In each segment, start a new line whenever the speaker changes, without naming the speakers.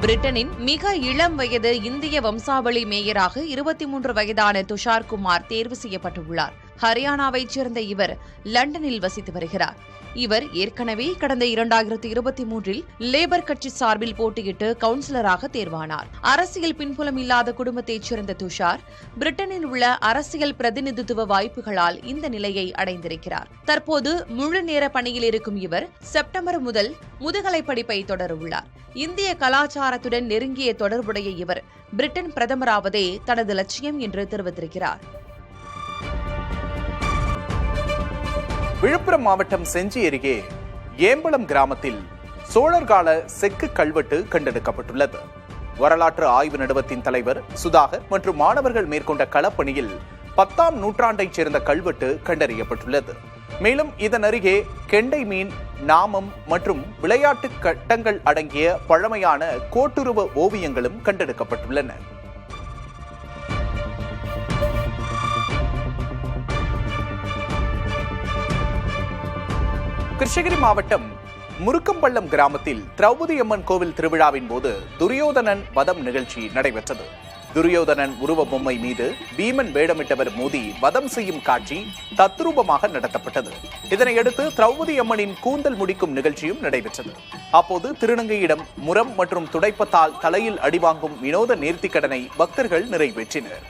பிரிட்டனின் மிக இளம் வயது இந்திய வம்சாவளி மேயராக 23 வயதான துஷார் குமார் தேர்வு செய்யப்பட்டுள்ளார். ஹரியானாவைச் சேர்ந்த இவர் லண்டனில் வசித்து வருகிறார். இவர் ஏற்கனவே கடந்த 2023 லேபர் கட்சி சார்பில் போட்டியிட்டு கவுன்சிலராக தேர்வானார். அரசியல் பின்புலம் இல்லாத குடும்பத்தைச் சேர்ந்த துஷார் பிரிட்டனில் உள்ள அரசியல் பிரதிநிதித்துவ வாய்ப்புகளால் இந்த நிலையை அடைந்திருக்கிறார். தற்போது முழு நேர பணியில் இருக்கும் இவர் செப்டம்பர் முதல் முதுகலை படிப்பை தொடரவுள்ளார். இந்திய கலாச்சாரத்துடன் நெருங்கிய தொடர்புடைய இவர் பிரிட்டன் பிரதமராவதே தனது லட்சியம் என்று தெரிவித்திருக்கிறார்.
விழுப்புரம் மாவட்டம் செஞ்சி அருகே ஏம்பலம் கிராமத்தில் சோழர் கால செக்கு கல்வெட்டு கண்டெடுக்கப்பட்டுள்ளது. வரலாற்று ஆய்வு நடுவத்தின் தலைவர் சுதாகர் மற்றும் மாணவர்கள் மேற்கொண்ட களப்பணியில் 10ஆம் நூற்றாண்டைச் சேர்ந்த கல்வெட்டு கண்டறியப்பட்டுள்ளது. மேலும் இதன் அருகே கெண்டை மீன், நாமம் மற்றும் விளையாட்டு கட்டங்கள் அடங்கிய பழமையான கோட்டுருவ ஓவியங்களும் கண்டெடுக்கப்பட்டுள்ளன. கிருஷ்ணகிரி மாவட்டம் முருக்கம்பள்ளம் கிராமத்தில் திரௌபதி அம்மன் கோவில் திருவிழாவின் போது துரியோதனன் வதம் நிகழ்ச்சி நடைபெற்றது. துரியோதனன் உருவ பொம்மை மீது பீமன் வேடமிட்டவர் மோதி வதம் செய்யும் காட்சி தத்ரூபமாக நடத்தப்பட்டது. இதனையடுத்து திரௌபதி அம்மனின் கூந்தல் முடிக்கும் நிகழ்ச்சியும் நடைபெற்றது. அப்போது திருநங்கையிடம் முரம் மற்றும் துடைப்பத்தால் தலையில் அடிவாங்கும் வினோத நேர்த்திக்கடனை பக்தர்கள் நிறைவேற்றினர்.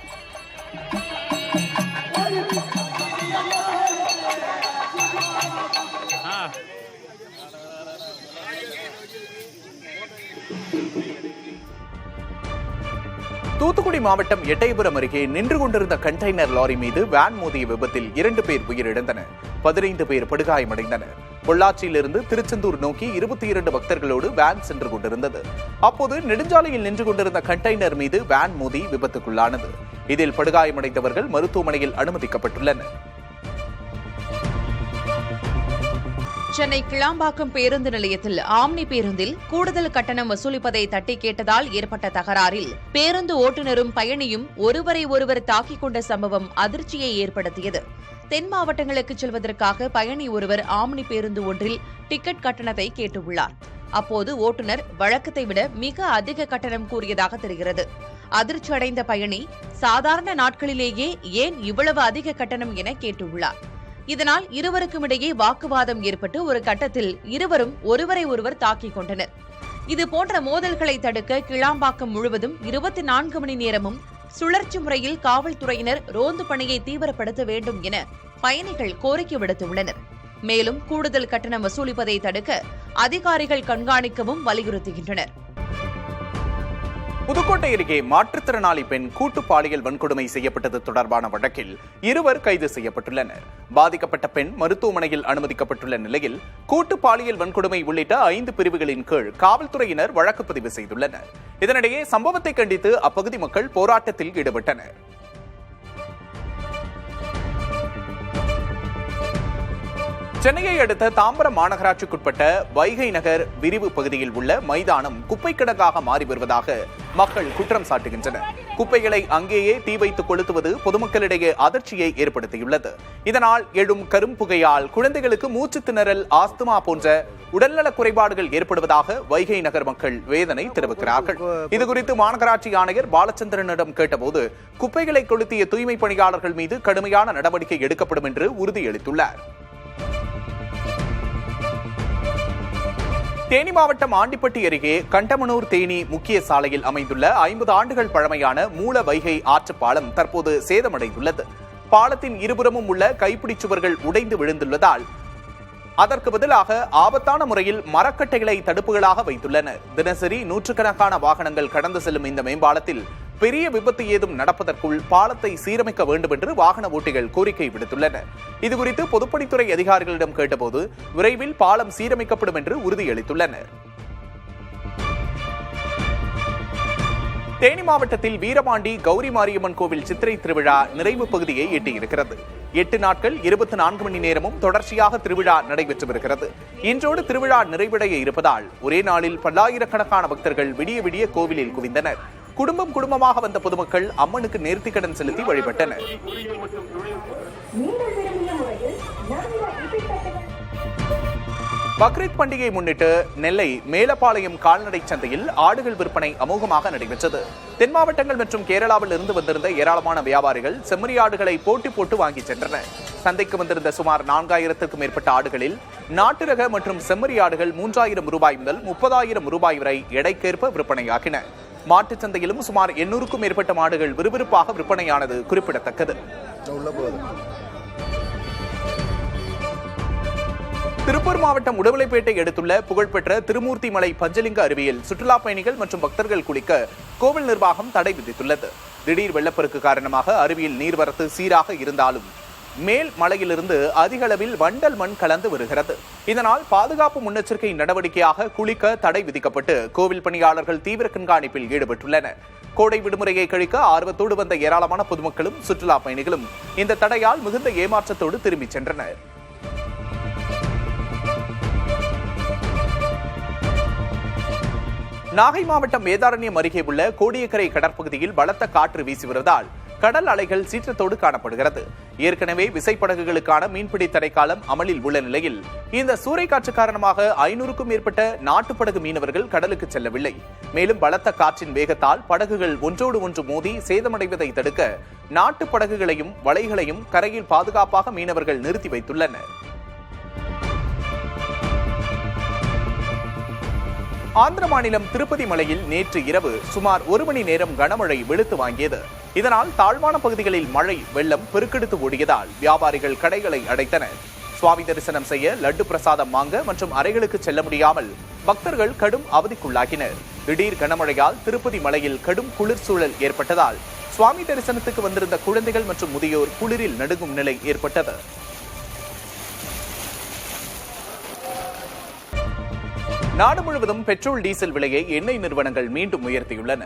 தூத்துக்குடி மாவட்டம் எட்டயபுரம் அருகே நின்று கொண்டிருந்த கண்டெய்னர் லாரி மீது வேன் மோதிய விபத்தில் 2 பேர் உயிரிழந்தனர். 15 பேர் படுகாயமடைந்தனர். பொள்ளாச்சியிலிருந்து திருச்செந்தூர் நோக்கி 22 பக்தர்களோடு வேன் சென்று கொண்டிருந்தது. அப்போது நெடுஞ்சாலையில் நின்று கொண்டிருந்த கண்டெய்னர் மீது வேன் மோதி விபத்துக்குள்ளானது. இதில் படுகாயமடைந்தவர்கள் மருத்துவமனையில் அனுமதிக்கப்பட்டுள்ளனர்.
சென்னை கிளாம்பாக்கம் பேருந்து நிலையத்தில் ஆம்னி பேருந்தில் கூடுதல் கட்டணம் வசூலிப்பதை தட்டி கேட்டதால் ஏற்பட்ட தகராறில் பேருந்து ஓட்டுநரும் பயணியும் ஒருவரை ஒருவர் தாக்கிக் கொண்ட சம்பவம் அதிர்ச்சியை ஏற்படுத்தியது. தென் மாவட்டங்களுக்கு செல்வதற்காக பயணி ஒருவர் ஆம்னி பேருந்து ஒன்றில் டிக்கெட் கட்டணத்தை கேட்டுள்ளார். அப்போது ஓட்டுநர் வழக்கத்தை விட மிக அதிக கட்டணம் கூறியதாக தெரிகிறது. அதிர்ச்சி அடைந்த பயணி சாதாரண நாட்களிலேயே ஏன் இவ்வளவு அதிக கட்டணம் என கேட்டுள்ளார். இதனால் இருவருக்கும் இடையே வாக்குவாதம் ஏற்பட்டு ஒரு கட்டத்தில் இருவரும் ஒருவரை ஒருவர் தாக்கிக் கொண்டனர். இதுபோன்ற மோதல்களை தடுக்க கிளாம்பாக்கம் முழுவதும் 24 மணி நேரமும் சுழற்சி முறையில் காவல்துறையினர் ரோந்து பணியை தீவிரப்படுத்த வேண்டும் என பயணிகள் கோரிக்கை விடுத்துள்ளனர். மேலும் கூடுதல் கட்டணம் வசூலிப்பதை தடுக்க அதிகாரிகள் கண்காணிக்கவும் வலியுறுத்துகின்றனர்.
புதுக்கோட்டை அருகே மாற்றுத்திறனாளி பெண் கூட்டு பாலியல் வன்கொடுமை செய்யப்பட்டது தொடர்பான வழக்கில் 2 கைது செய்யப்பட்டுள்ளனர். பாதிக்கப்பட்ட பெண் மருத்துவமனையில் அனுமதிக்கப்பட்டுள்ள நிலையில் கூட்டு பாலியல் வன்கொடுமை உள்ளிட்ட 5 பிரிவுகளின் கீழ் காவல்துறையினர் வழக்கு பதிவு செய்துள்ளனர். இதனிடையே சம்பவத்தை கண்டித்து அப்பகுதி மக்கள் போராட்டத்தில் ஈடுபட்டனர். சென்னையை அடுத்த தாம்பரம் மாநகராட்சிக்குட்பட்ட வைகை நகர் விரிவு பகுதியில் உள்ள மைதானம் குப்பை கிடங்காக மாறி வருவதாக மக்கள் குற்றம் சாட்டுகின்றனர். குப்பைகளை அங்கேயே தீ வைத்து கொளுத்துவது பொதுமக்களிடையே அதிர்ச்சியை ஏற்படுத்தியுள்ளது. இதனால் எழும் கரும்புகையால் குழந்தைகளுக்கு மூச்சு திணறல், ஆஸ்துமா போன்ற உடல்நலக் குறைபாடுகள் ஏற்படுவதாக வைகை நகர் மக்கள் வேதனை தெரிவிக்கிறார்கள். இதுகுறித்து மாநகராட்சி ஆணையர் பாலச்சந்திரனிடம் கேட்டபோது குப்பைகளை கொளுத்திய தூய்மை பணியாளர்கள் மீது கடுமையான நடவடிக்கை எடுக்கப்படும் என்று உறுதியளித்துள்ளார். தேனி மாவட்டம் ஆண்டிப்பட்டி அருகே கண்டமனூர் தேனி முக்கிய சாலையில் அமைந்துள்ள 50 ஆண்டுகள் பழமையான மூல வைகை ஆற்றுப்பாலம் தற்போது சேதமடைந்துள்ளது. பாலத்தின் இருபுறமும் உள்ள கைப்பிடி சுவர்கள் உடைந்து விழுந்துள்ளதால் அதற்கு பதிலாக ஆபத்தான முறையில் மரக்கட்டைகளை தடுப்புகளாக வைத்துள்ளனர். தினசரி நூற்றுக்கணக்கான வாகனங்கள் கடந்து செல்லும் இந்த மேம்பாலத்தில் பெரிய விபத்து ஏதும் நடப்பதற்குள் பாலத்தை சீரமைக்க வேண்டும் என்று வாகன ஓட்டிகள் கோரிக்கை விடுத்துள்ளனர். இதுகுறித்து பொதுப்பணித்துறை அதிகாரிகளிடம் கேட்டபோது விரைவில் பாலம் சீரமைக்கப்படும் என்று உறுதியளித்துள்ளனர். தேனி மாவட்டத்தில் வீரபாண்டி கௌரி மாரியம்மன் கோவில் சித்திரை திருவிழா நிறைவு பகுதியை எட்டியிருக்கிறது. 8 நாட்கள் 24 மணி நேரமும் தொடர்ச்சியாக திருவிழா நடைபெற்று வருகிறது. இன்றோடு திருவிழா நிறைவடைய இருப்பதால் ஒரே நாளில் பல்லாயிரக்கணக்கான பக்தர்கள் விடிய விடிய கோவிலில் குவிந்தனர். குடும்பமாக வந்த பொதுமக்கள் அம்மனுக்கு நேர்த்திக்கடன் செலுத்தி வழிபட்டனர். பக்ரீத் பண்டிகையை முன்னிட்டு நெல்லை மேலப்பாளையம் கால்நடை சந்தையில் ஆடுகள் விற்பனை அமோகமாக நடைபெற்றது. தென் மாவட்டங்கள் மற்றும் கேரளாவில் இருந்து வந்திருந்த ஏராளமான வியாபாரிகள் செம்மறி ஆடுகளை போட்டி போட்டு வாங்கி சென்றனர். சந்தைக்கு வந்திருந்த சுமார் 4000க்கும் மேற்பட்ட ஆடுகளில் நாட்டு ரக மற்றும் செம்மறி ஆடுகள் 3000 ரூபாய் முதல் 30,000 ரூபாய் வரை எடைக்கேற்ப விற்பனையாகின. மாட்டுச் சந்தையிலும் சுமார் 800க்கும் மேற்பட்ட மாடுகள் விறுவிறுப்பாக விற்பனையானது குறிப்பிடத்தக்கது. திருப்பூர் மாவட்டம் உடுமலைப்பேட்டை அடுத்துள்ள புகழ்பெற்ற திருமூர்த்தி மலை பஞ்சலிங்க அருவியில் சுற்றுலா பயணிகள் மற்றும் பக்தர்கள் குளிக்க கோவில் நிர்வாகம் தடை விதித்துள்ளது. திடீர் வெள்ளப்பெருக்கு காரணமாக அருவியில் நீர்வரத்து சீராக இருந்தாலும் மேல் மலையிலிருந்து அதிக அளவில் வண்டல் மண் கலந்து வருகிறது. இதனால் பாதுகாப்பு முன்னெச்சரிக்கை நடவடிக்கையாக குளிக்க தடை விதிக்கப்பட்டு கோவில் பணியாளர்கள் தீவிர கண்காணிப்பில் ஈடுபட்டுள்ளனர். கோடை விடுமுறையை கழிக்க ஆர்வத்தோடு வந்த ஏராளமான பொதுமக்களும் சுற்றுலா பயணிகளும் இந்த தடையால் மிகுந்த ஏமாற்றத்தோடு திரும்பிச் சென்றனர். நாகை மாவட்டம் வேதாரண்யம் அருகே உள்ள கோடியக்கரை கடற்பகுதியில் பலத்த காற்று வீசி வருவதால் கடல் அலைகள் சீற்றத்தோடு காணப்படுகிறது. ஏற்கனவே விசைப்படகுகளுக்கான மீன்பிடி தடைக்காலம் அமலில் உள்ள நிலையில் இந்த சூறைக்காற்று காரணமாக 500க்கும் மேற்பட்ட நாட்டுப்படகு மீனவர்கள் கடலுக்கு செல்லவில்லை. மேலும் பலத்த காற்றின் வேகத்தால் படகுகள் ஒன்றோடு ஒன்று மோதி சேதமடைவதை தடுக்க நாட்டு படகுகளையும் வலைகளையும் கரையில் பாதுகாப்பாக மீனவர்கள் நிறுத்தி வைத்துள்ளனர். ஆந்திர மாநிலம் திருப்பதி மலையில் நேற்று இரவு சுமார் 1 மணி நேரம் கனமழை வெளுத்து வாங்கியது. இதனால் தாழ்வான பகுதிகளில் மழை வெள்ளம் பெருக்கெடுத்து ஓடியதால் வியாபாரிகள் கடைகளை அடைத்தனர். சுவாமி தரிசனம் செய்ய லட்டு பிரசாதம் வாங்க மற்றும் அறைகளுக்கு செல்ல முடியாமல் பக்தர்கள் கடும் அவதிக்குள்ளாகினர். திடீர் கனமழையால் திருப்பதி மலையில் கடும் குளிர் சூழல் ஏற்பட்டதால் சுவாமி தரிசனத்துக்கு வந்திருந்த குழந்தைகள் மற்றும் முதியோர் குளிரில் நடுங்கும் நிலை ஏற்பட்டது. நாடு முழுவதும் பெட்ரோல் டீசல் விலையை எண்ணெய் நிறுவனங்கள் மீண்டும் உயர்த்தியுள்ளன.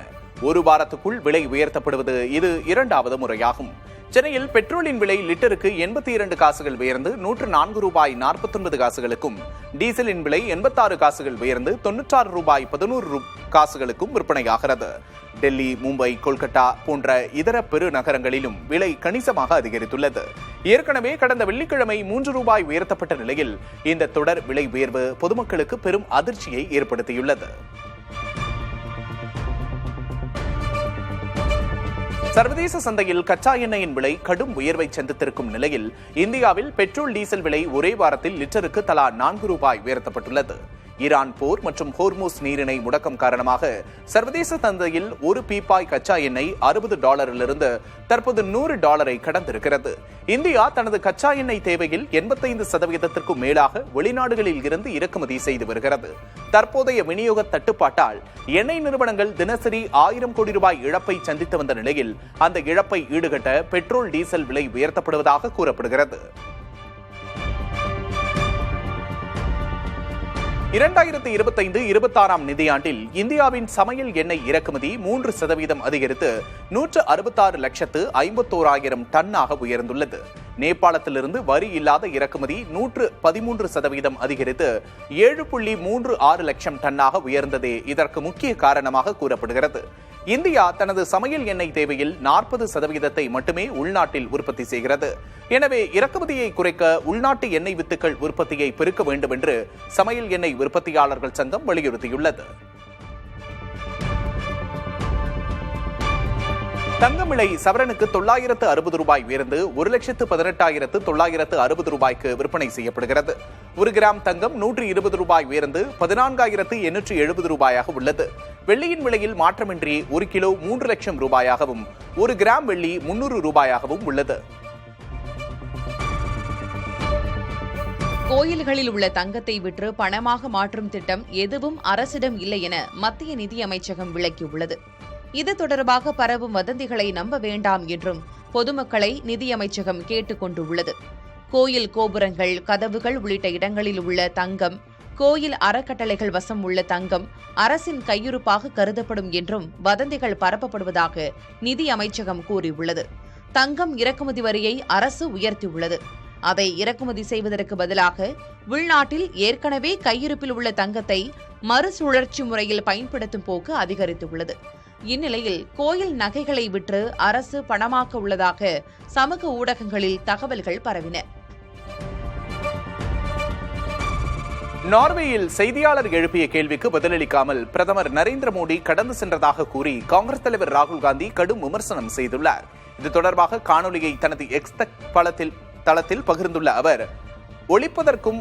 ஒரு வாரத்துக்குள் விலை உயர்த்தப்படுவது இது 2வது முறையாகும். சென்னையில் பெட்ரோலின் விலை லிட்டருக்கு 82 காசுகள் உயர்ந்து 104 ரூபாய் 49 காசுகளுக்கும், டீசலின் விலை 86 காசுகள் உயர்ந்து 96 ரூபாய் 11 காசுகளுக்கும் விற்பனையாகிறது. டெல்லி, மும்பை, கொல்கத்தா போன்ற இதர பெருநகரங்களிலும் விலை கணிசமாக அதிகரித்துள்ளது. ஏற்கனவே கடந்த வெள்ளிக்கிழமை 3 ரூபாய் உயர்த்தப்பட்ட நிலையில் இந்த தொடர் விலை உயர்வு பொதுமக்களுக்கு பெரும் அதிர்ச்சியை ஏற்படுத்தியுள்ளது. சர்வதேச சந்தையில் கச்சா எண்ணெயின் விலை கடும் உயர்வை சந்தித்திருக்கும் நிலையில் இந்தியாவில் பெட்ரோல் டீசல் விலை ஒரே வாரத்தில் லிட்டருக்கு தலா 4 ரூபாய் உயர்த்தப்பட்டுள்ளது. ஈரான் போர் மற்றும் ஹோர்முஸ் நீரிணை முடக்கம் காரணமாக சர்வதேச சந்தையில் ஒரு பீப்பாய் கச்சா எண்ணெய் $60 தற்போது $100 கடந்திருக்கிறது. இந்தியா தனது கச்சா எண்ணெய் தேவையில் 85%க்கும் மேலாக வெளிநாடுகளில் இருந்து இறக்குமதி செய்து வருகிறது. தற்போதைய விநியோக தட்டுப்பாட்டால் எண்ணெய் நிறுவனங்கள் தினசரி 1000 கோடி ரூபாய் இழப்பை சந்தித்து வந்த நிலையில் அந்த இழப்பை ஈடுகட்ட பெட்ரோல் டீசல் விலை உயர்த்தப்படுவதாக கூறப்படுகிறது. 2025-26 நிதியாண்டில் இந்தியாவின் சமையல் எண்ணெய் இறக்குமதி 3% அதிகரித்து 166,51,000 டன்னாக உயர்ந்துள்ளது. நேபாளத்திலிருந்து வரி இல்லாத இறக்குமதி 113% அதிகரித்து 7.36 லட்சம் டன்னாக உயர்ந்ததே இதற்கு முக்கிய காரணமாக கூறப்படுகிறது. இந்தியா தனது சமையல் எண்ணெய் தேவையில் 40% மட்டுமே உள்நாட்டில் உற்பத்தி செய்கிறது. எனவே இறக்குமதியை குறைக்க உள்நாட்டு எண்ணெய் வித்துக்கள் உற்பத்தியை பெருக்க வேண்டும் என்று சமையல் எண்ணெய் உற்பத்தியாளர்கள் சங்கம் வலியுறுத்தியுள்ளது. தங்கம் விலை சவரனுக்கு 960 ரூபாய் உயர்ந்து 1,18,960 ரூபாய்க்கு விற்பனை செய்யப்படுகிறது. 1 கிராம் தங்கம் 120 ரூபாய் உயர்ந்து 14,870 ரூபாயாக உள்ளது. வெள்ளியின் விலையில் மாற்றமின்றி 1 கிலோ 3 லட்சம் ரூபாயாகவும் 1 கிராம் வெள்ளி 300 ரூபாயாகவும் உள்ளது.
கோயில்களில் உள்ள தங்கத்தை விற்று பணமாக மாற்றும் திட்டம் எதுவும் அரசிடம் இல்லை என மத்திய நிதியமைச்சகம் விளக்கியுள்ளது. இது தொடர்பாக பரவும் வதந்திகளை நம்ப வேண்டாம் என்றும் பொதுமக்களை நிதியமைச்சகம் கேட்டுக் கொண்டுள்ளது. கோயில் கோபுரங்கள், கதவுகள் உள்ளிட்ட இடங்களில் உள்ள தங்கம், கோயில் அறக்கட்டளைகள் வசம் உள்ள தங்கம் அரசின் கையிருப்பாக கருதப்படும் என்றும் வதந்திகள் பரப்பப்படுவதாக நிதி அமைச்சகம் கூறியுள்ளது. தங்கம் இறக்குமதி வரியை அரசு உயர்த்தியுள்ளது. அதை இறக்குமதி செய்வதற்கு பதிலாக உள்நாட்டில் ஏற்கனவே கையிருப்பில் உள்ள தங்கத்தை மறுசுழற்சி முறையில் பயன்படுத்தும் போக்கு அதிகரித்துள்ளது. இந்நிலையில் கோயில் நகைகளை விற்று அரசு பணமாக்க உள்ளதாக சமூக ஊடகங்களில் தகவல்கள் பரவின.
நார்வேயில் செய்தியாளர் எழுப்பிய கேள்விக்கு பதிலளிக்காமல் பிரதமர் நரேந்திர மோடி கடந்து சென்றதாக கூறி காங்கிரஸ் தலைவர் ராகுல் காந்தி கடும் விமர்சனம் செய்துள்ளார். இது தொடர்பாக காணொலியை தனது எக்ஸ் தளத்தில் பகிர்ந்துள்ள அவர், ஒழிப்பதற்கும்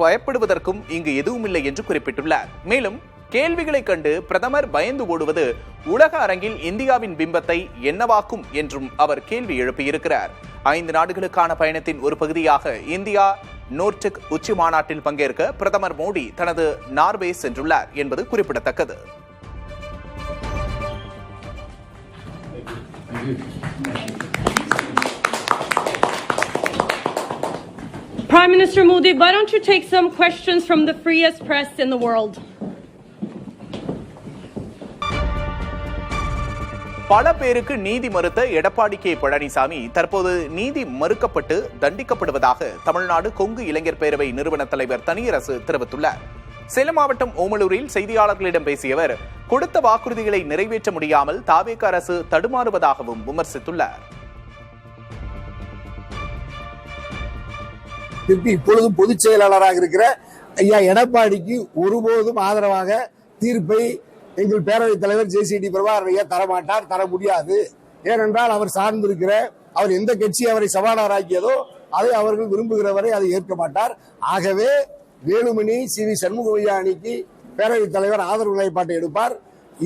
பயப்படுவதற்கும் இங்கு எதுவுமில்லை என்று குறிப்பிட்டுள்ளார். மேலும் கேள்விகளை கண்டு பிரதமர் பயந்து ஓடுவது உலக அரங்கில் இந்தியாவின் பிம்பத்தை என்னவாக்கும் என்றும் அவர் கேள்வி எழுப்பியிருக்கிறார். 5 நாடுகளுக்கான பயணத்தின் ஒரு பகுதியாக இந்தியா நோர்டிக் உச்சி மாநாட்டில் பங்கேற்க பிரதமர் மோடி தனது நார்வே சென்றுள்ளார் என்பது குறிப்பிடத்தக்கது.
Prime Minister Modi, why don't you take some questions from the freest press in the world?
பல பேருக்கு நீதி மறுத்த எடப்பாடி கே பழனிசாமி தற்போது நீதி மறுக்கப்பட்டு தண்டிக்கப்படுவதாக தமிழ்நாடு கொங்கு இளைஞர் பேரவை நிறுவன தலைவர் தனியரசு தெரிவித்துள்ளார். சேலம் மாவட்டம் ஓமலூரில் செய்தியாளர்களிடம் பேசிய அவர், கொடுத்த வாக்குறுதிகளை நிறைவேற்ற முடியாமல் தாவேக அரசு தடுமாறுவதாகவும் விமர்சித்துள்ளார்.
இப்பொழுதும் பொதுச் செயலாளராக இருக்கிற ஐயா எடப்பாடிக்கு ஒருபோதும் ஆதரவாக தீர்ப்பை எங்கள் பேரவைத் தலைவர் ஜே.சி.டி. பிரபாகர் ஐயா தரமாட்டார், தர முடியாது. ஏனென்றால் அவர் சார்ந்திருக்கிற, அவர் எந்த கட்சி அவரை சபாநாயகராக்கியதோ அதை அவர்கள் விரும்புகிறவரை அதை ஏற்க மாட்டார். ஆகவே வேலுமணி சி.வி. சண்முகய்யா அணிக்கு பேரவைத் தலைவர் ஆதரவு நிலைப்பாட்டை எடுப்பார்.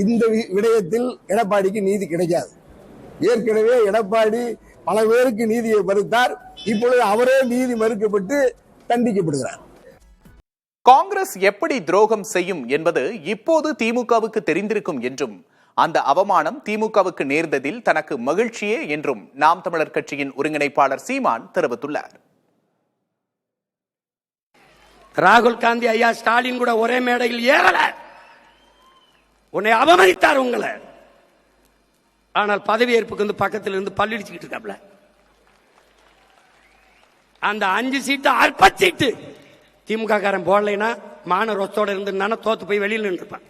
இந்த விடயத்தில் எடப்பாடிக்கு நீதி கிடைக்காது. ஏற்கனவே எடப்பாடி பல பேருக்கு நீதியை மறுத்தார். இப்பொழுது அவரே நீதி மறுக்கப்பட்டு தண்டிக்கப்படுகிறார்.
காங்கிரஸ் எப்படி துரோகம் செய்யும் என்பது இப்போது திமுகவுக்கு தெரிந்திருக்கும் என்றும், அந்த அவமானம் திமுகவுக்கு நேர்ந்ததில் தனக்கு மகிழ்ச்சியே என்றும் நாம் தமிழர் கட்சியின் ஒருங்கிணைப்பாளர் சீமான் தெரிவித்துள்ளார்.
ராகுல் காந்தி ஐயா ஸ்டாலின் கூட ஒரே மேடையில் ஏறல, உன்னை அவமதித்தார் உங்களை. ஆனால் பதவியேற்புக்கு வந்து பக்கத்தில் இருந்து பல்லிடிச்சுக்கிட்டு இருக்காப்ல. அந்த 5 சீட்டு அற்பச்சீட்டு திமுக காரன் போடலைன்னா மான ரொத்தோட இருந்து தோத்து போய் வெளியில் நின்றுப்பான்.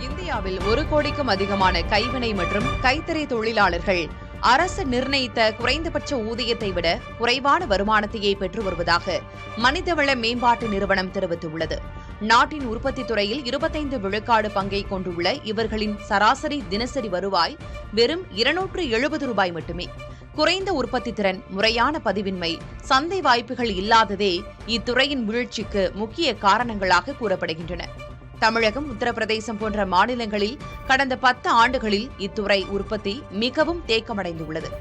இந்தியாவில் 1 கோடிக்கும் அதிகமான கைவினை மற்றும் கைத்தறி தொழிலாளர்கள் அரசு நிர்ணயித்த குறைந்தபட்ச ஊதியத்தை விட குறைவான வருமானத்தையே பெற்று வருவதாக மனிதவள மேம்பாட்டு நிறுவனம் தெரிவித்துள்ளது. நாட்டின் உற்பத்தி துறையில் 25 விழுக்காடு பங்கை கொண்டுள்ள இவர்களின் சராசரி தினசரி வருவாய் வெறும் 270 ரூபாய் மட்டுமே. குறைந்த உற்பத்தி திறன், முறையான பதிவின்மை, சந்தை வாய்ப்புகள் இல்லாததே இத்துறையின் வீழ்ச்சிக்கு முக்கிய காரணங்களாக கூறப்படுகின்றன. தமிழகம், உத்தரப்பிரதேசம் போன்ற மாநிலங்களில் கடந்த 10 ஆண்டுகளில் இத்துறை உற்பத்தி மிகவும் தேக்கமடைந்துள்ளது.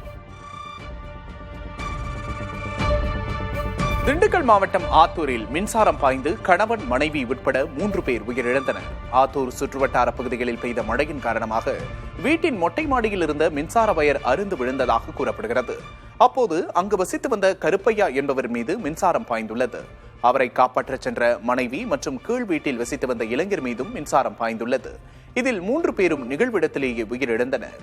திண்டுக்கல் மாவட்டம் ஆத்தூரில் மின்சாரம் பாய்ந்து கணவன், மனைவி உட்பட 3 பேர் உயிரிழந்தனர். ஆத்தூர் சுற்றுவட்டார பகுதிகளில் பெய்த மழையின் காரணமாக வீட்டின் மொட்டை மாடியில் இருந்த மின்சார வயர் அறுந்து விழுந்ததாக கூறப்படுகிறது. அப்போது அங்கு வசித்து வந்த கருப்பையா என்பவர் மீது மின்சாரம் பாய்ந்துள்ளது. அவரை காப்பாற்றச் சென்ற மனைவி மற்றும் கீழ் வீட்டில் வசித்து வந்த இளைஞர் மீதும் மின்சாரம் பாய்ந்துள்ளது. இதில் 3 பேரும் நிகழ்விடத்திலேயே உயிரிழந்தனர்.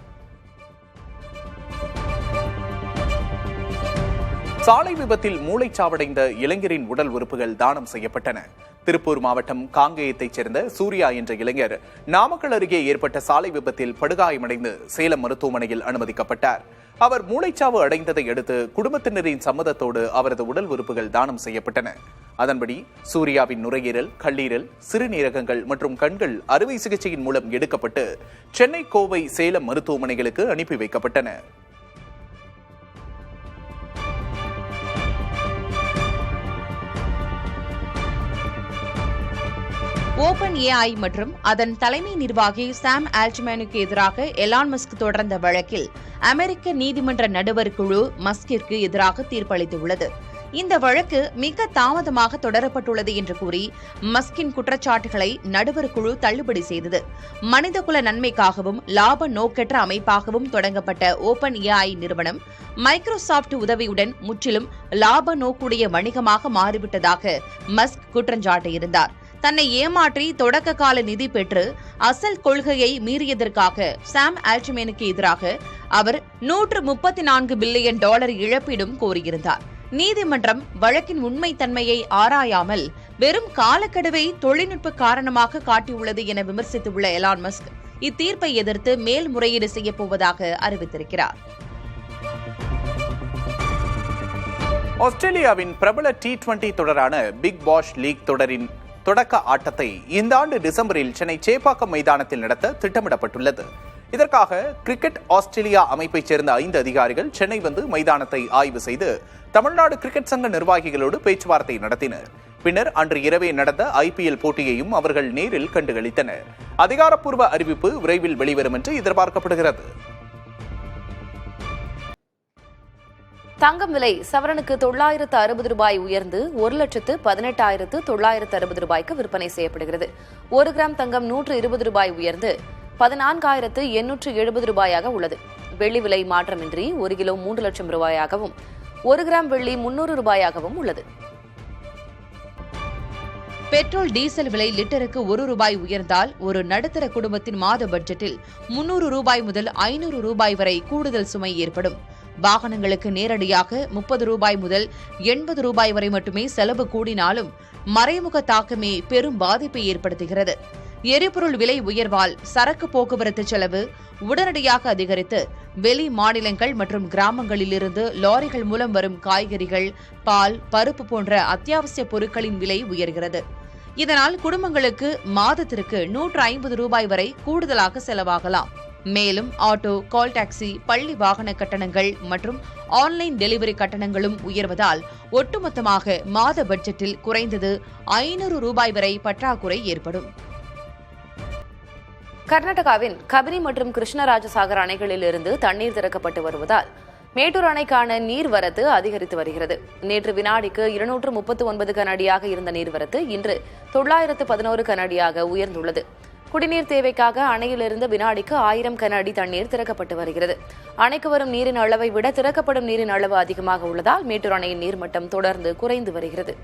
சாலை விபத்தில் மூளைச்சாவடைந்த இளைஞரின் உடல் உறுப்புகள் தானம் செய்யப்பட்டன. திருப்பூர் மாவட்டம் காங்கேயத்தைச் சேர்ந்த சூர்யா என்ற இளைஞர் நாமக்கல் அருகே ஏற்பட்ட சாலை விபத்தில் படுகாயமடைந்து சேலம் மருத்துவமனையில் அனுமதிக்கப்பட்டார். அவர் மூளைச்சாவு அடைந்ததை அடுத்து குடும்பத்தினரின் சம்மதத்தோடு அவரது உடல் உறுப்புகள் தானம் செய்யப்பட்டன. அதன்படி சூர்யாவின் நுரையீரல், கல்லீரல், சிறுநீரகங்கள் மற்றும் கண்கள் அறுவை சிகிச்சையின் மூலம் எடுக்கப்பட்டு சென்னை, கோவை, சேலம் மருத்துவமனைகளுக்கு அனுப்பி வைக்கப்பட்டன.
ஓபன் ஏஐ மற்றும் அதன் தலைமை நிர்வாகி சாம் ஆல்ட்மேனுக்கு எதிராக எலான் மஸ்க் தொடர்ந்த வழக்கில் அமெரிக்க நீதிமன்ற நடுவர் குழு மஸ்கிற்கு எதிராக தீர்ப்பளித்துள்ளது. இந்த வழக்கு மிக தாமதமாக தொடரப்பட்டுள்ளது என்று கூறி மஸ்கின் குற்றச்சாட்டுகளை நடுவர் குழு தள்ளுபடி செய்தது. மனிதகுல நன்மைக்காகவும் லாப நோக்கற்ற அமைப்பாகவும் தொடங்கப்பட்ட ஓபன் ஏஐ நிறுவனம் மைக்ரோசாப்ட் உதவியுடன் முற்றிலும் லாப நோக்குடைய வணிகமாக மாறிவிட்டதாக மஸ்க் குற்றஞ்சாட்டியிருந்தார். தன்னை ஏமாற்றி தொடக்க கால நிதி பெற்று அசல் கொள்கையை மீறியதற்காக சாம் ஆல்ட்மேனுக்கு எதிராக அவர் $134 பில்லியன் இழப்பீடும் கோரியிருந்தார். நீதிமன்றம் வழக்கின் உண்மைத்தன்மையை ஆராயாமல் வெறும் காலக்கெடுவை தொழில்நுட்ப காரணமாக காட்டியுள்ளது என விமர்சித்துள்ள எலான் மஸ்க் இத்தீர்ப்பை எதிர்த்து மேல்முறையீடு செய்யப்போவதாக அறிவித்திருக்கிறார்.
ஆஸ்திரேலியாவின் பிரபல T20 தொடரான பிக் பாஷ் லீக் தொடரின் தொடக்க ஆட்டத்தை இந்த ஆண்டு டிசம்பரில் சென்னை சேப்பாக்கம் மைதானத்தில் நடத்த திட்டமிடப்பட்டுள்ளது. இதற்காக கிரிக்கெட் ஆஸ்திரேலியா அமைப்பைச் சேர்ந்த 5 அதிகாரிகள் சென்னை வந்து மைதானத்தை ஆய்வு செய்து தமிழ்நாடு கிரிக்கெட் சங்க நிர்வாகிகளோடு பேச்சுவார்த்தை நடத்தினர். பின்னர் அன்று இரவே நடந்த IPL போட்டியையும் அவர்கள் நேரில் கண்டுகளித்தனர். அதிகாரப்பூர்வ அறிவிப்பு விரைவில் வெளிவரும் என்று எதிர்பார்க்கப்படுகிறது.
தங்கம் விலை சவரனுக்கு 960 ரூபாய் உயர்ந்து 1,18,960 ரூபாய்க்கு விற்பனை செய்யப்படுகிறது. 1 கிராம் தங்கம் 120 ரூபாய் உயர்ந்து 14,870 ரூபாயாக உள்ளது. வெள்ளி விலை மாற்றமின்றி 1 கிலோ 3 லட்சம் ரூபாயாகவும் 1 கிராம் வெள்ளி 300 ரூபாயாகவும் உள்ளது.
பெட்ரோல் டீசல் விலை லிட்டருக்கு 1 ரூபாய் உயர்ந்தால் ஒரு நடுத்தர குடும்பத்தின் மாத பட்ஜெட்டில் 300 ரூபாய் முதல் 500 ரூபாய் வரை கூடுதல் சுமை ஏற்படும். வாகனங்களுக்கு நேரடியாக 30 ரூபாய் முதல் 80 ரூபாய் வரை மட்டுமே செலவு கூடினாலும் மறைமுக தாக்கமே பெரும் பாதிப்பை ஏற்படுத்துகிறது. எரிபொருள் விலை உயர்வால் சரக்கு போக்குவரத்து செலவு உடனடியாக அதிகரித்து வெளி மாநிலங்கள் மற்றும் கிராமங்களிலிருந்து லாரிகள் மூலம் வரும் காய்கறிகள், பால், பருப்பு போன்ற அத்தியாவசிய பொருட்களின் விலை உயர்கிறது. இதனால் குடும்பங்களுக்கு மாதத்திற்கு 150 ரூபாய் வரை கூடுதலாக செலவாகலாம். மேலும் ஆட்டோ, கால் டாக்ஸி, பள்ளி வாகன கட்டணங்கள் மற்றும் ஆன்லைன் டெலிவரி கட்டணங்களும் உயர்வதால் ஒட்டுமொத்தமாக மாத பட்ஜெட்டில் குறைந்தது 500 ரூபாய் வரை பற்றாக்குறை ஏற்படும்.
கர்நாடகாவின் கபினி மற்றும் கிருஷ்ணராஜசாகர் அணைகளிலிருந்து தண்ணீர் திறக்கப்பட்டு வருவதால் மேட்டூர் அணைக்கான நீர்வரத்து அதிகரித்து வருகிறது. நேற்று வினாடிக்கு 239 கனஅடியாக இருந்த நீர்வரத்து இன்று 911 கனஅடியாக உயர்ந்துள்ளது. குடிநீர் தேவைக்காக அணையிலிருந்து வினாடிக்கு 1000 கன அடி தண்ணீர் திறக்கப்பட்டு வருகிறது. அணைக்கு வரும் நீரின் அளவை விட திறக்கப்படும் நீரின் அளவு அதிகமாக உள்ளதால் மேட்டூர் அணையின் நீர்மட்டம் தொடர்ந்து குறைந்து வருகிறது.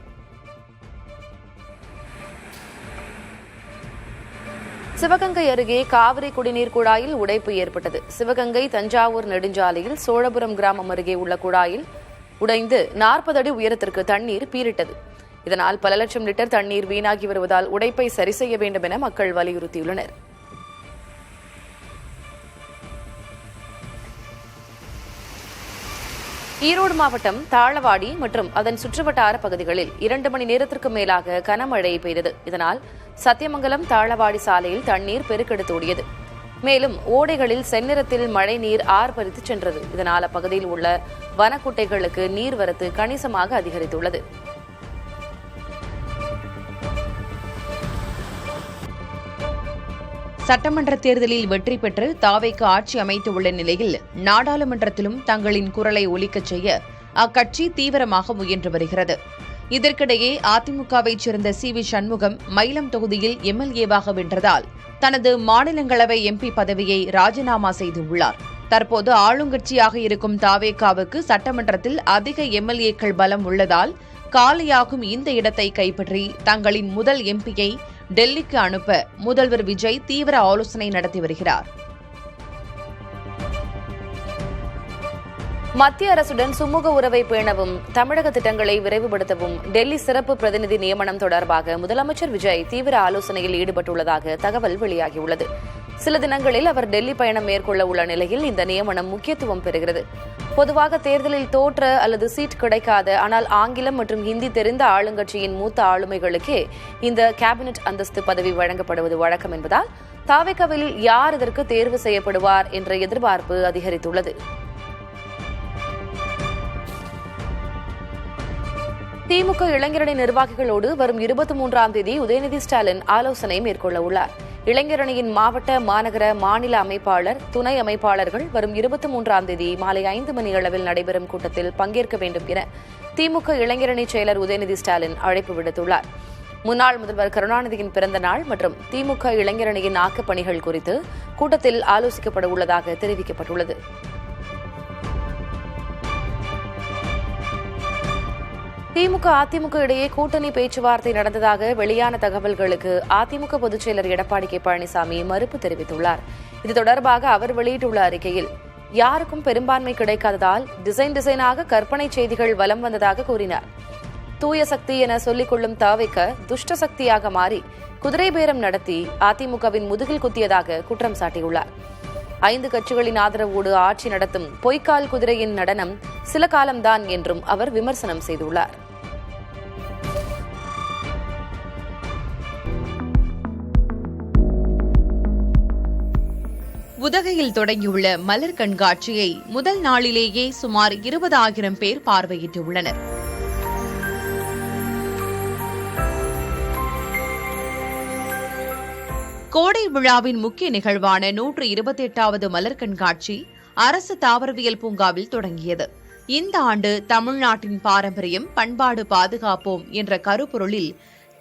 சிவகங்கை அருகே காவிரி குடிநீர் குழாயில் உடைப்பு ஏற்பட்டது. சிவகங்கை தஞ்சாவூர் நெடுஞ்சாலையில் சோழபுரம் கிராமம் அருகே உள்ள குழாயில் உடைந்து 40 அடி உயரத்திற்கு தண்ணீர் பீரிட்டது. இதனால் பல லட்சம் லிட்டர் தண்ணீர் வீணாகி வருவதால் உடைப்பை சரி செய்ய வேண்டும் என மக்கள் வலியுறுத்தியுள்ளனர். ஈரோடு மாவட்டம் தாளவாடி மற்றும் அதன் சுற்றுவட்டார பகுதிகளில் 2 மணி நேரத்திற்கு மேலாக கனமழை பெய்தது. இதனால் சத்தியமங்கலம் தாளவாடி சாலையில் தண்ணீர் பெருக்கெடுத்தோடியது. மேலும் ஓடைகளில் செந்நிறத்தில் மழை நீர் ஆர்ப்பரித்து சென்றது. இதனால் அப்பகுதியில் உள்ள வனக்குட்டைகளுக்கு நீர்வரத்து கணிசமாக அதிகரித்துள்ளது.
சட்டமன்ற தேர்தலில் வெற்றி பெற்று தாவேக்கு ஆட்சி அமைத்துள்ள நிலையில் நாடாளுமன்றத்திலும் தங்களின் குரலை ஒலிக்கச் செய்ய அக்கட்சி தீவிரமாக முயன்று வருகிறது. இதற்கிடையே அதிமுகவைச் சேர்ந்த CV சண்முகம் மயிலம் தொகுதியில் MLA-வாக வென்றதால் தனது மாநிலங்களவை MP பதவியை ராஜினாமா செய்துள்ளார். தற்போது ஆளுங்கட்சியாக இருக்கும் தாவேகாவுக்கு சட்டமன்றத்தில் அதிக MLA-க்கள் பலம் உள்ளதால் காலியாகும் இந்த இடத்தை கைப்பற்றி தங்களின் முதல் MP-யை டெல்லிக்கு அனுப்ப முதல்வர் விஜய் தீவிர ஆலோசனை நடத்தி வருகிறார்.
மத்திய அரசுடன் சுமூக உறவை பேணவும் தமிழக திட்டங்களை விரைவுபடுத்தவும் டெல்லி சிறப்பு பிரதிநிதி நியமனம் தொடர்பாக முதலமைச்சர் விஜய் தீவிர ஆலோசனையில் ஈடுபட்டுள்ளதாக தகவல் வெளியாகியுள்ளது. சில தினங்களில் அவர் டெல்லி பயணம் மேற்கொள்ள உள்ள நிலையில் இந்த நியமனம் முக்கியத்துவம் பெறுகிறது. பொதுவாக தேர்தலில் தோற்ற அல்லது சீட் கிடைக்காத ஆனால் ஆங்கிலம் மற்றும் ஹிந்தி தெரிந்த ஆளுங்கட்சியின் மூத்த ஆளுமைகளுக்கே இந்த கேபினெட் அந்தஸ்து பதவி வழங்கப்படுவது வழக்கம் என்பதால் தாவேகாவில் யார் இதற்கு தேர்வு செய்யப்படுவார் என்ற எதிர்பார்ப்பு அதிகரித்துள்ளது. திமுக இளைஞரணி நிர்வாகிகளோடு வரும் 23ஆம் தேதி உதயநிதி ஸ்டாலின் ஆலோசனை மேற்கொள்ள உள்ளார். இளைஞரணியின் மாவட்ட, மாநகர, மாநில அமைப்பாளர், துணை அமைப்பாளர்கள் வரும் 23ஆம் தேதி மாலை 5 மணி அளவில் நடைபெறும் கூட்டத்தில் பங்கேற்க வேண்டும் என திமுக இளைஞரணி செயலர் உதயநிதி ஸ்டாலின் அழைப்பு விடுத்துள்ளார். முன்னாள் முதல்வர் கருணாநிதியின் பிறந்த நாள் மற்றும் திமுக இளைஞரணியின் ஆக்கப்பணிகள் குறித்து கூட்டத்தில் ஆலோசிக்கப்பட உள்ளதாக தெரிவிக்கப்பட்டுள்ளது. திமுக அதிமுக இடையே கூட்டணி பேச்சுவார்த்தை நடந்ததாக வெளியான தகவல்களுக்கு அதிமுக பொதுச் செயலர் எடப்பாடி கே பழனிசாமி மறுப்பு தெரிவித்துள்ளார். இது தொடர்பாக அவர் வெளியிட்டுள்ள அறிக்கையில் யாருக்கும் பெரும்பான்மை கிடைக்காததால் டிசைனாக கற்பனை செய்திகள் வலம் வந்ததாக கூறினார். தூய சக்தி என சொல்லிக் கொள்ளும் தாவேக துஷ்ட சக்தியாக மாறி குதிரை பேரம் நடத்தி அதிமுகவின் முதுகில் குத்தியதாக குற்றம் சாட்டியுள்ளார். 5 கட்சிகளின் ஆதரவோடு ஆட்சி நடத்தும் பொய்க்கால் குதிரையின் நடனம் சில காலம்தான் என்றும் அவர் விமர்சனம் செய்துள்ளார்.
உதகையில் தொடங்கியுள்ள மலர் கண்காட்சியை முதல் நாளிலேயே சுமார் 20,000 பேர் பார்வையிட்டுள்ளனர். கோடை விழாவின் முக்கிய நிகழ்வான 128வது மலர் கண்காட்சி அரசு தாவரவியல் பூங்காவில் தொடங்கியது. இந்த ஆண்டு தமிழ்நாட்டின் பாரம்பரியம் பண்பாடு பாதுகாப்போம் என்ற கருப்பொருளில்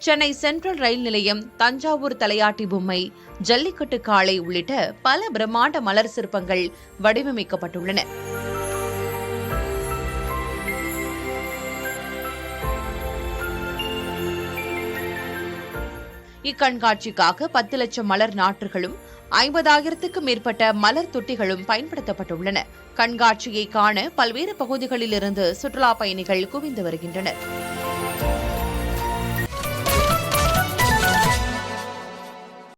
சென்னை சென்ட்ரல் ரயில் நிலையம், தஞ்சாவூர் தலையாட்டி பொம்மை, ஜல்லிக்கட்டு காளை உள்ளிட்ட பல பிரம்மாண்ட மலர் சிற்பங்கள் வடிவமைக்கப்பட்டுள்ளன. இக்கண்காட்சிக்காக 10 லட்சம் மலர் நாற்றுகளும் 50,000க்கும் மேற்பட்ட மலர் தொட்டிகளும் பயன்படுத்தப்பட்டுள்ளன. கண்காட்சியை காண பல்வேறு பகுதிகளிலிருந்து சுற்றுலா பயணிகள் குவிந்து வருகின்றனர்.